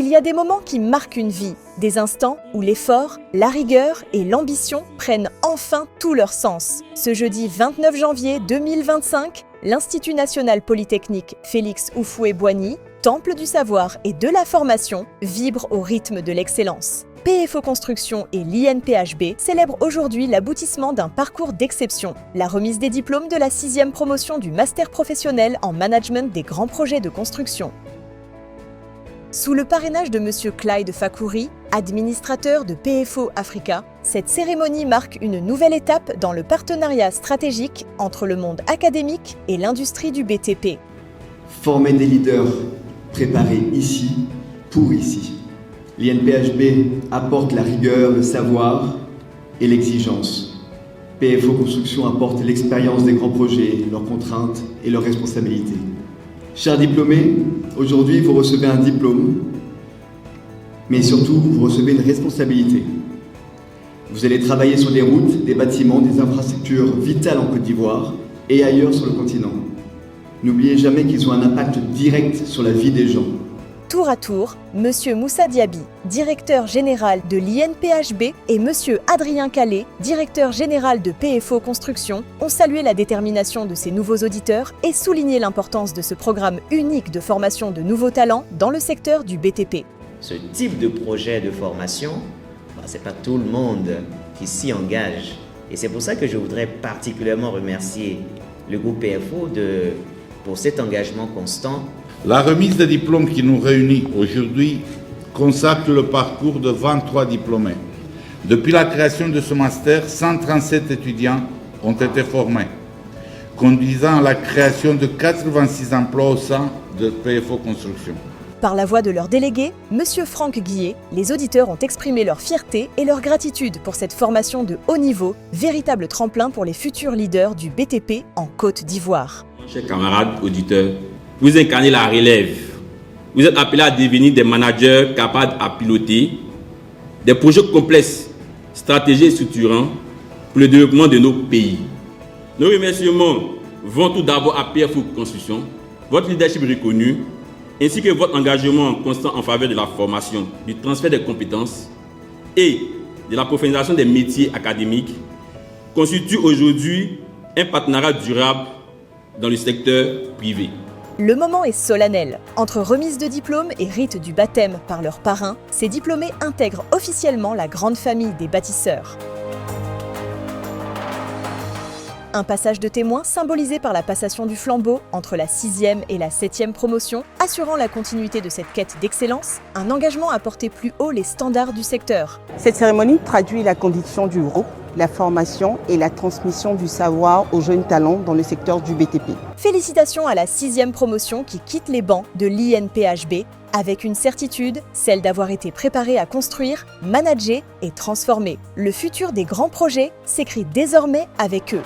Il y a des moments qui marquent une vie, des instants où l'effort, la rigueur et l'ambition prennent enfin tout leur sens. Ce jeudi 29 janvier 2025, l'Institut national polytechnique Félix Houphouët-Boigny, temple du savoir et de la formation, vibre au rythme de l'excellence. PFO Construction et l'INPHB célèbrent aujourd'hui l'aboutissement d'un parcours d'exception, la remise des diplômes de la 6e promotion du master professionnel en management des grands projets de construction. Sous le parrainage de M. Clyde Fakhouri, administrateur de PFO Africa, cette cérémonie marque une nouvelle étape dans le partenariat stratégique entre le monde académique et l'industrie du BTP. Former des leaders préparés ici, pour ici. L'INPHB apporte la rigueur, le savoir et l'exigence. PFO Construction apporte l'expérience des grands projets, leurs contraintes et leurs responsabilités. Chers diplômés, aujourd'hui vous recevez un diplôme, mais surtout vous recevez une responsabilité. Vous allez travailler sur des routes, des bâtiments, des infrastructures vitales en Côte d'Ivoire et ailleurs sur le continent. N'oubliez jamais qu'ils ont un impact direct sur la vie des gens. Tour à tour, M. Moussa Diaby, directeur général de l'INPHB, et M. Adrien Calais, directeur général de PFO Construction, ont salué la détermination de ces nouveaux auditeurs et souligné l'importance de ce programme unique de formation de nouveaux talents dans le secteur du BTP. Ce type de projet de formation, ce n'est pas tout le monde qui s'y engage. Et c'est pour ça que je voudrais particulièrement remercier le groupe PFO pour cet engagement constant. La remise des diplômes qui nous réunit aujourd'hui consacre le parcours de 23 diplômés. Depuis la création de ce master, 137 étudiants ont été formés, conduisant à la création de 86 emplois au sein de PFO Construction. Par la voix de leur délégué, M. Franck Guillet, les auditeurs ont exprimé leur fierté et leur gratitude pour cette formation de haut niveau, véritable tremplin pour les futurs leaders du BTP en Côte d'Ivoire. Chers camarades auditeurs, vous incarnez la relève. Vous êtes appelés à devenir des managers capables à piloter des projets complexes, stratégiques et structurants pour le développement de nos pays. Nos remerciements vont tout d'abord à PFO Construction, votre leadership reconnu, ainsi que votre engagement constant en faveur de la formation, du transfert des compétences et de la professionnalisation des métiers académiques, constitue aujourd'hui un partenariat durable dans le secteur privé. Le moment est solennel. Entre remise de diplôme et rite du baptême par leurs parrains, ces diplômés intègrent officiellement la grande famille des bâtisseurs. Un passage de témoin symbolisé par la passation du flambeau entre la 6e et la 7e promotion, assurant la continuité de cette quête d'excellence, un engagement à porter plus haut les standards du secteur. Cette cérémonie traduit la conviction du groupe, la formation et la transmission du savoir aux jeunes talents dans le secteur du BTP. Félicitations à la 6e promotion qui quitte les bancs de l'INPHB avec une certitude, celle d'avoir été préparée à construire, manager et transformer. Le futur des grands projets s'écrit désormais avec eux.